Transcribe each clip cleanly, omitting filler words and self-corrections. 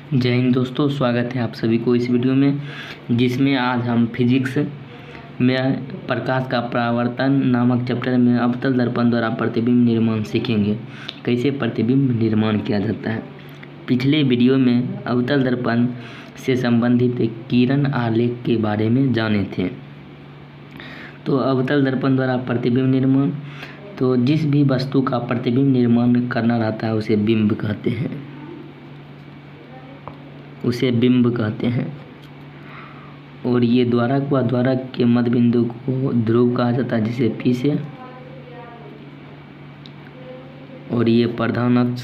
जय हिंद दोस्तों, स्वागत है आप सभी को इस वीडियो में, जिसमें आज हम फिजिक्स में प्रकाश का परावर्तन नामक चैप्टर में अवतल दर्पण द्वारा प्रतिबिंब निर्माण सीखेंगे। कैसे प्रतिबिंब निर्माण किया जाता है। पिछले वीडियो में अवतल दर्पण से संबंधित किरण आलेख के बारे में जाने थे। तो अवतल दर्पण द्वारा प्रतिबिंब निर्माण, तो जिस भी वस्तु का प्रतिबिंब निर्माण करना रहता है उसे बिंब कहते हैं, और ये द्वारक व द्वारक के मध्य बिंदु को ध्रुव कहा जाता है जिसे पी से, और ये प्रधान अक्ष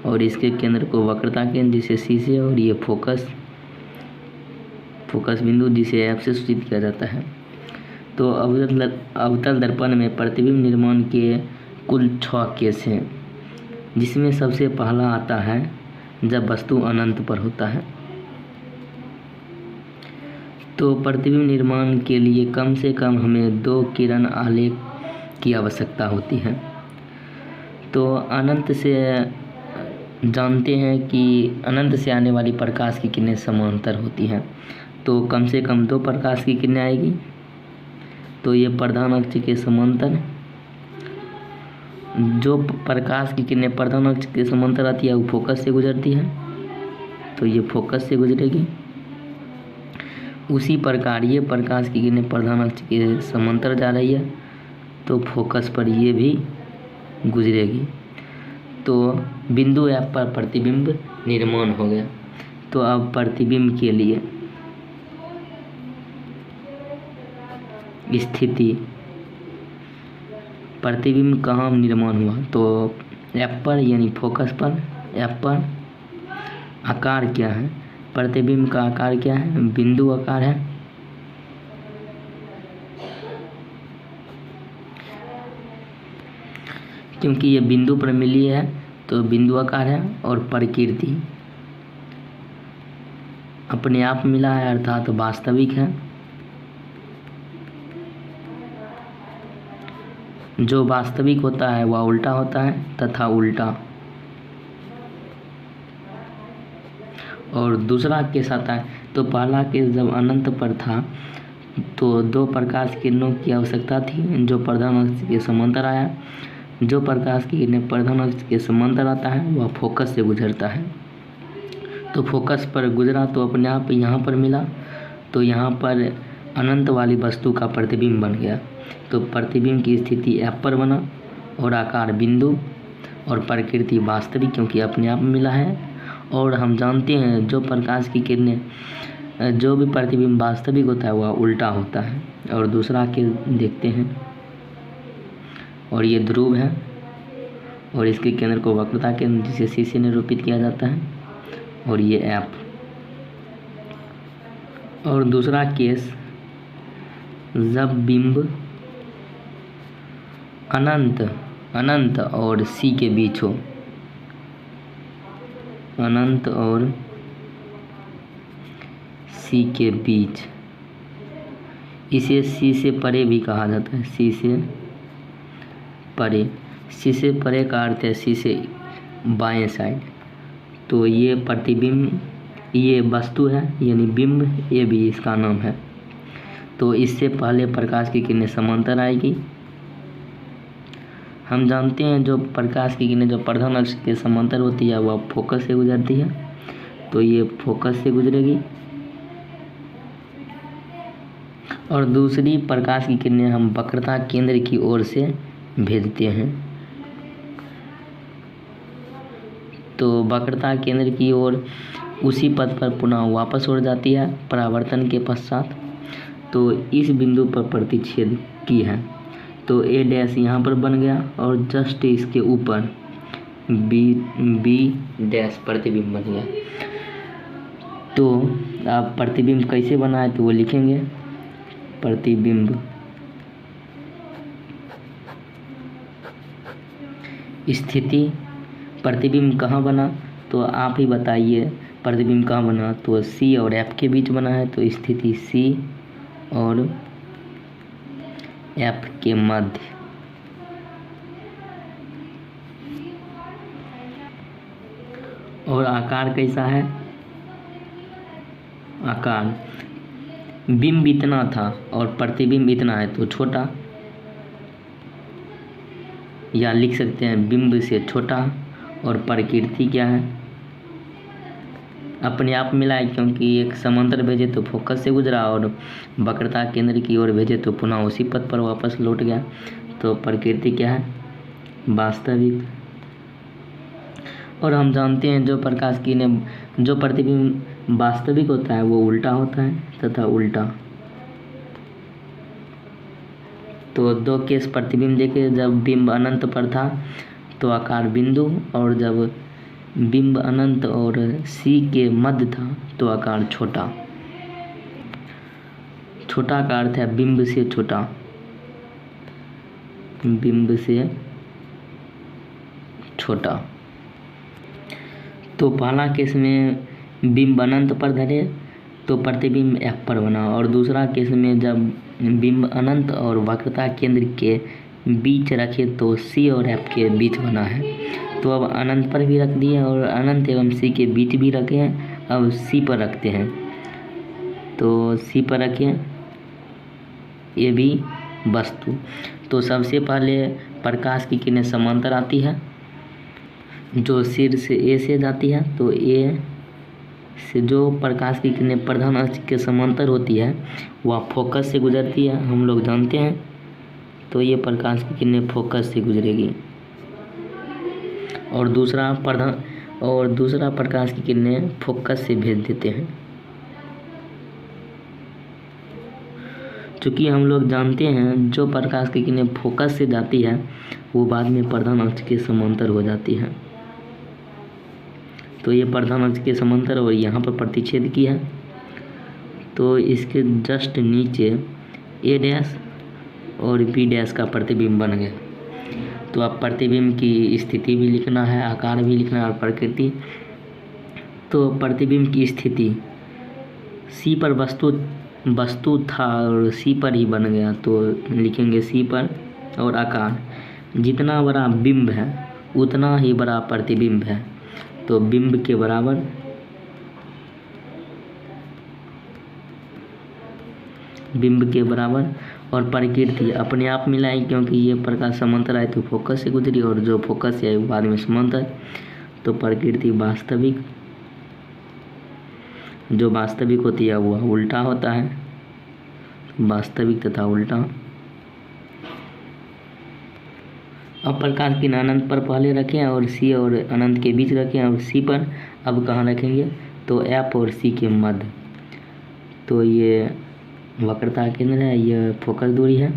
और इसके केंद्र को वक्रता केंद्र जिसे सी से, और ये फोकस बिंदु जिसे एफ से सूचित किया जाता है। तो अवतल दर्पण में प्रतिबिंब निर्माण के कुल 6 केस हैं, जिसमें सबसे पहला आता है जब वस्तु अनंत पर होता है। तो प्रतिबिंब निर्माण के लिए कम से कम हमें 2 किरण आलेख की आवश्यकता होती है। तो अनंत से जानते हैं कि अनंत से आने वाली प्रकाश की किरणें समांतर होती हैं, तो कम से कम 2 प्रकाश की किरणें आएगी। तो ये प्रधान अक्ष के समांतर, जो प्रकाश की किरणें प्रधान अक्ष के समांतर आती है वो फोकस से गुजरती है, तो ये फोकस से गुजरेगी। उसी प्रकार ये प्रकाश की किरणें प्रधान अक्ष के समांतर जा रही है, तो फोकस पर ये भी गुजरेगी। तो बिंदु एफ पर प्रतिबिंब निर्माण हो गया। तो अब प्रतिबिंब के लिए स्थिति, प्रतिबिंब कहाँ निर्माण हुआ, तो एफ पर यानी फोकस पर, एफ पर। आकार क्या है, प्रतिबिंब का आकार क्या है, बिंदु आकार है। क्योंकि ये बिंदु पर मिली है तो बिंदु आकार है, और प्रकृति अपने आप मिला है अर्थात वास्तविक है। जो वास्तविक होता है वह उल्टा होता है तथा उल्टा। और दूसरा केस आता है, तो पहला केस जब अनंत पर था तो 2 प्रकाश किरणों की आवश्यकता थी जो प्रधान अक्ष के समांतर आया। जो प्रकाश की किरणें प्रधान अक्ष के समांतर आता है वह फोकस से गुजरता है। तो फोकस पर गुजरा तो अपने आप यहाँ पर मिला, तो यहाँ पर अनंत वाली वस्तु का प्रतिबिंब बन गया। तो प्रतिबिंब की स्थिति एफ पर बना, और आकार बिंदु, और प्रकृति वास्तविक क्योंकि अपने आप मिला है। और हम जानते हैं जो प्रकाश की किरणें, जो भी प्रतिबिंब वास्तविक होता है वह उल्टा होता है। और दूसरा के देखते हैं, और ये ध्रुव है, और इसके केंद्र को वक्रता केंद्र जिसे सी से निरूपित किया जाता है, और ये एफ। और दूसरा केस जब बिंब अनंत और सी के बीच हो, अनंत और सी के बीच, इसे सी से परे भी कहा जाता है। सी से परे, सी से परे का अर्थ है सी से बाएं साइड। तो ये प्रतिबिंब, ये वस्तु है यानी बिंब, ये भी इसका नाम है। तो इससे पहले प्रकाश की किरणें समांतर आएगी। हम जानते हैं जो प्रकाश की किरणें जो प्रधान अक्ष के समांतर होती है वह फोकस से गुजरती है, तो ये फोकस से गुजरेगी। और दूसरी प्रकाश की किरणें हम वक्रता केंद्र की ओर से भेजते हैं, तो वक्रता केंद्र की ओर उसी पथ पर पुनः वापस उड़ जाती है परावर्तन के पश्चात। तो इस बिंदु पर प्रतिच्छेद की है, तो ए डैश यहाँ पर बन गया, और जस्ट इसके ऊपर बी डैश प्रतिबिंब बन गया। तो आप प्रतिबिंब कैसे बनाए तो वो लिखेंगे। प्रतिबिंब स्थिति, प्रतिबिंब कहाँ बना, तो आप ही बताइए प्रतिबिंब कहाँ बना। तो सी और एफ के बीच बना है, तो स्थिति सी और एफ के मध्य। और आकार कैसा है? आकार बिंब इतना था और प्रतिबिंब इतना है तो छोटा, या लिख सकते हैं बिंब से छोटा। और प्रकृति क्या है? अपने आप मिला है, क्योंकि एक समांतर भेजे तो फोकस से गुजरा और वक्रता केंद्र की ओर भेजे तो पुनः उसी पथ पर वापस लौट गया। तो प्रकृति क्या है? वास्तविक। और हम जानते हैं जो प्रकाश किरणें, जो प्रतिबिंब वास्तविक होता है वो उल्टा होता है तथा उल्टा। तो दो केस प्रतिबिंब देखे, जब बिंब अनंत पर था तो आकार बिंदु, और जब बिंब अनंत और सी के मध्य था तो आकार छोटा। छोटा का अर्थ है बिंब से छोटा, बिंब से छोटा। तो पहला केस में बिंब अनंत पर धरे तो प्रतिबिंब F पर बना, और दूसरा केस में जब बिंब अनंत और वक्रता केंद्र के बीच रखे तो C और F के बीच बना है। तो अब अनंत पर भी रख दिए और अनंत एवं C के बीच भी रखे हैं। अब C पर रखते हैं, तो C पर रखें ये भी वस्तु। तो सबसे पहले प्रकाश की किरणें समांतर आती है, जो सिर से A से जाती है, तो A से जो प्रकाश की किरणें प्रधान अक्ष के समांतर होती है वह फोकस से गुजरती है, हम लोग जानते हैं। तो ये प्रकाश की किरणें फोकस से गुजरेगी। और दूसरा प्रकाश की किरणें फोकस से भेज देते हैं। चूँकि हम लोग जानते हैं जो प्रकाश की किरणें फोकस से जाती है वो बाद में प्रधान अक्ष के समांतर हो जाती है। तो ये प्रधान अक्ष के समांतर और यहाँ पर प्रतिच्छेद की है, तो इसके जस्ट नीचे A डैश और B डैश का प्रतिबिंब बन गया। तो अब प्रतिबिंब की स्थिति भी लिखना है, आकार भी लिखना है और प्रकृति। तो प्रतिबिंब की स्थिति C पर वस्तु था और C पर ही बन गया, तो लिखेंगे C पर। और आकार जितना बड़ा बिंब है उतना ही बड़ा प्रतिबिंब है, तो बिंब के बराबर और प्रकृति अपने आप मिलाई, क्योंकि ये प्रकाश समांतर आए तो फोकस से गुजरी और जो फोकस से आए बाद में समांतर। तो प्रकृति वास्तविक, जो वास्तविक होती है वह उल्टा होता है, वास्तविक तथा उल्टा। अब प्रकाश की अनंत पर पहले रखें और C और अनंत के बीच रखें और C पर अब कहाँ रखेंगे? तो F और C के मध्य। तो ये वक्रता केंद्र है, यह फोकस दूरी है।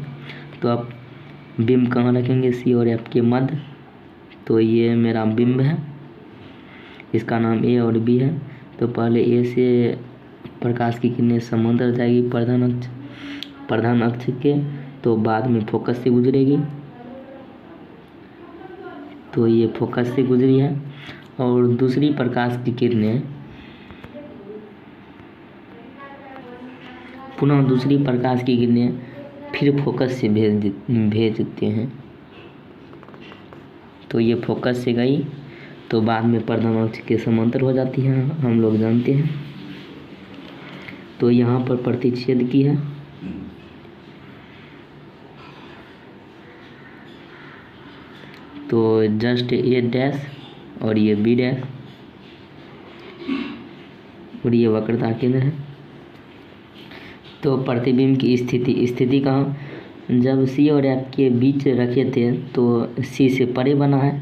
तो अब बिंब कहाँ रखेंगे? C और F के मध्य। तो ये मेरा बिंब है, इसका नाम A और B है। तो पहले A से प्रकाश की किरणें समांतर जाएगी प्रधान अक्ष के, तो बाद में फोकस से गुजरेगी। तो ये फोकस से गुजरी है। और दूसरी प्रकाश की किरणें पुनः दूसरी प्रकाश की किरणें फिर फोकस से भेज देते हैं। तो ये फोकस से गई तो बाद में प्रधान अक्ष के समांतर हो जाती है, हम लोग जानते हैं। तो यहाँ पर प्रतिच्छेद की है। तो जस्ट A डैश और ये B डैश और ये वक्रता केंद्र है। तो प्रतिबिंब की स्थिति कहाँ? जब C और F के बीच रखे थे तो C से परे बना है,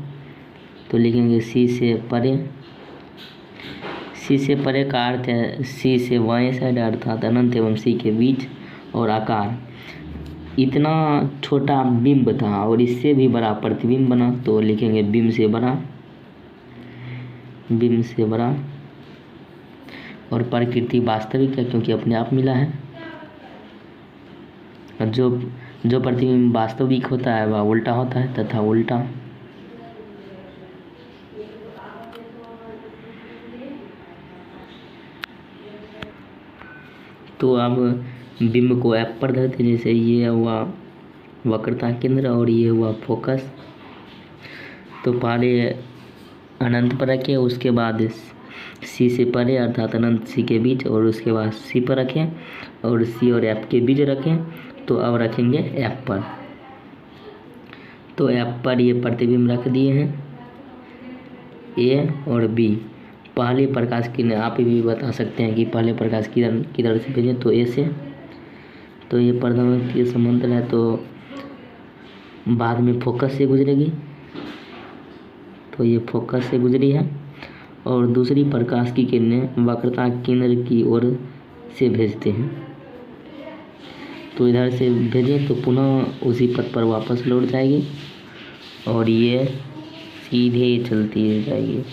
तो लिखेंगे C से परे। C से परे का अर्थ है C से बाएं साइड अर्थात अनंत एवं C के बीच। और आकार इतना छोटा बिंब था और इससे भी बड़ा प्रतिबिंब बना, तो लिखेंगे बिंब से बड़ा। और प्रकृति वास्तविक है क्योंकि अपने आप मिला है। और जो प्रतिबिंब वास्तविक होता है वह उल्टा होता है तथा उल्टा। तो अब बिंब को F पर धरते, जैसे ये हुआ वक्रता केंद्र और ये हुआ फोकस। तो पहले अनंत पर रखें, उसके बाद सी से परे अर्थात अनंत सी के बीच, और उसके बाद सी पर रखें और सी और एफ के बीच रखें। तो अब रखेंगे एफ पर। तो एफ पर ये प्रतिबिंब रख दिए हैं ए और बी। पहले प्रकाश किरण आप भी बता सकते हैं कि पहले प्रकाश किरण किधर से भेजें, तो ए से। तो ये प्रधान के समांतर है, तो बाद में फोकस से गुजरेगी। तो ये फोकस से गुजरी है। और दूसरी प्रकाश की किरणें वक्रता केंद्र की ओर से भेजते हैं। तो इधर से भेजें तो पुनः उसी पथ पर वापस लौट जाएगी और ये सीधे चलती जाएगी।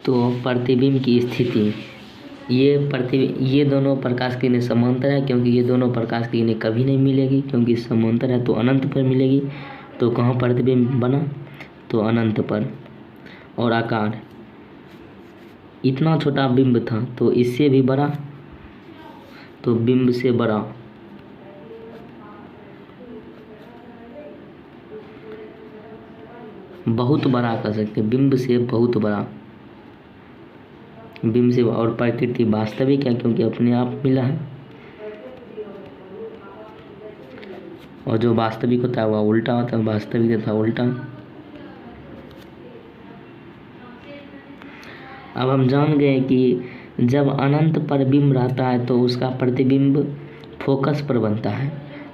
तो प्रतिबिंब की स्थिति, ये दोनों प्रकाश किरणें समांतर है, क्योंकि ये दोनों प्रकाश की किरणें कभी नहीं मिलेगी, क्योंकि समांतर है तो अनंत पर मिलेगी। तो कहाँ प्रतिबिंब बना, तो अनंत पर। और आकार, इतना छोटा बिंब था तो इससे भी बड़ा, तो बिंब से बड़ा। बहुत बड़ा कर सकते, बिंब से बहुत बड़ा, बिंब से। और प्रकृति वास्तविक है क्योंकि अपने आप मिला है, और जो वास्तविक होता है वह उल्टा होता है, वास्तविक तथा उल्टा। अब हम जान गए कि जब अनंत पर बिंब रहता है तो उसका प्रतिबिंब फोकस पर बनता है,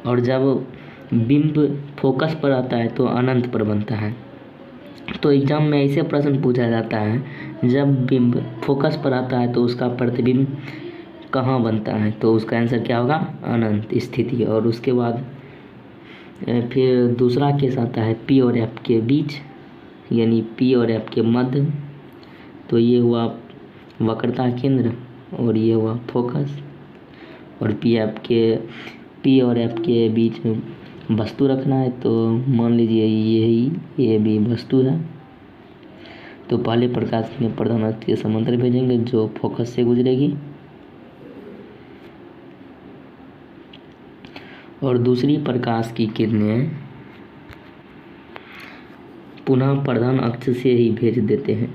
और जब बिंब फोकस पर आता है तो अनंत पर बनता है। तो एग्जाम में ऐसे प्रश्न पूछा जाता है, जब बिंब फोकस पर आता है तो उसका प्रतिबिंब कहाँ बनता है, तो उसका आंसर क्या होगा, अनंत स्थिति। और उसके बाद फिर दूसरा केस आता है पी और एफ के बीच, यानी पी और एफ के मध्य। तो ये हुआ वक्रता केंद्र और ये हुआ फोकस। और पी और एफ के बीच में वस्तु रखना है, तो मान लीजिए ये भी वस्तु है। तो पहले प्रकाश में प्रधान अक्ष के समांतर भेजेंगे जो फोकस से गुजरेगी, और दूसरी प्रकाश की किरणें पुनः प्रधान अक्ष से ही भेज देते हैं।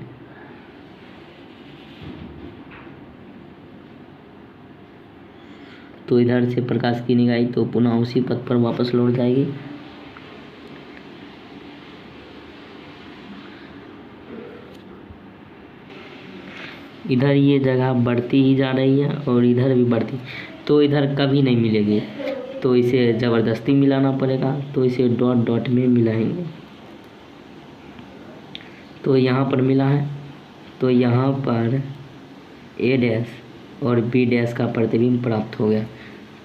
तो इधर से प्रकाश की निगाही तो पुनः उसी पथ पर वापस लौट जाएगी। इधर ये जगह बढ़ती ही जा रही है और इधर भी बढ़ती, तो इधर कभी नहीं मिलेगी, तो इसे ज़बरदस्ती मिलाना पड़ेगा। तो इसे डॉट डॉट में मिलाएंगे। तो यहाँ पर मिला है, तो यहाँ पर ए डैश और बी डैश का प्रतिबिंब प्राप्त हो गया।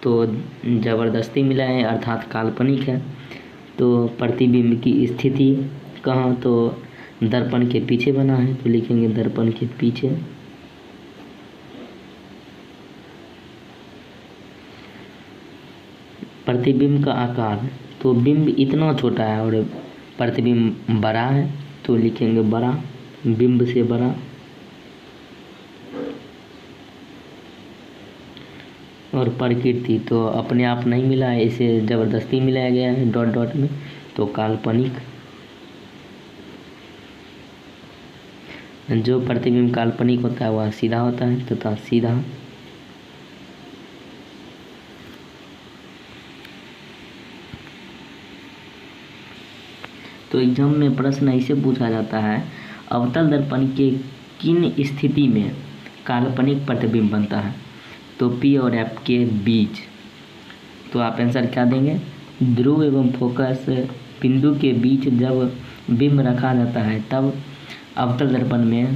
तो ज़बरदस्ती मिला है अर्थात काल्पनिक है। तो प्रतिबिंब की स्थिति कहाँ, तो दर्पण के पीछे बना है, तो लिखेंगे दर्पण के पीछे। प्रतिबिंब का आकार, तो बिंब इतना छोटा है और प्रतिबिंब बड़ा है, तो लिखेंगे बड़ा, बिंब से बड़ा। और प्रकृति, तो अपने आप नहीं मिला है, इसे ज़बरदस्ती मिलाया गया है डॉट डॉट में, तो काल्पनिक। जो प्रतिबिंब काल्पनिक होता है वह सीधा होता है तथा सीधा। तो एग्जाम में प्रश्न ऐसे पूछा जाता है, अवतल दर्पण के किन स्थिति में काल्पनिक प्रतिबिंब बनता है, तो पी और एफ के बीच। तो आप आंसर क्या देंगे, ध्रुव एवं फोकस बिंदु के बीच जब बिंब रखा जाता है तब अवतल दर्पण में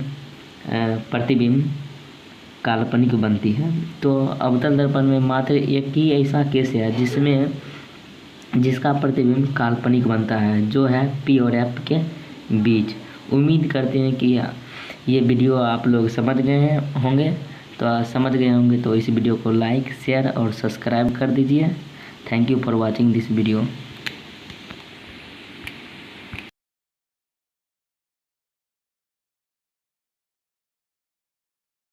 प्रतिबिंब काल्पनिक बनती है। तो अवतल दर्पण में मात्र एक ही ऐसा केस है जिसका प्रतिबिंब काल्पनिक बनता है, जो है पी और एफ के बीच। उम्मीद करते हैं कि ये वीडियो आप लोग समझ गए होंगे। तो इस वीडियो को लाइक, शेयर और सब्सक्राइब कर दीजिए। Thank you for watching this video.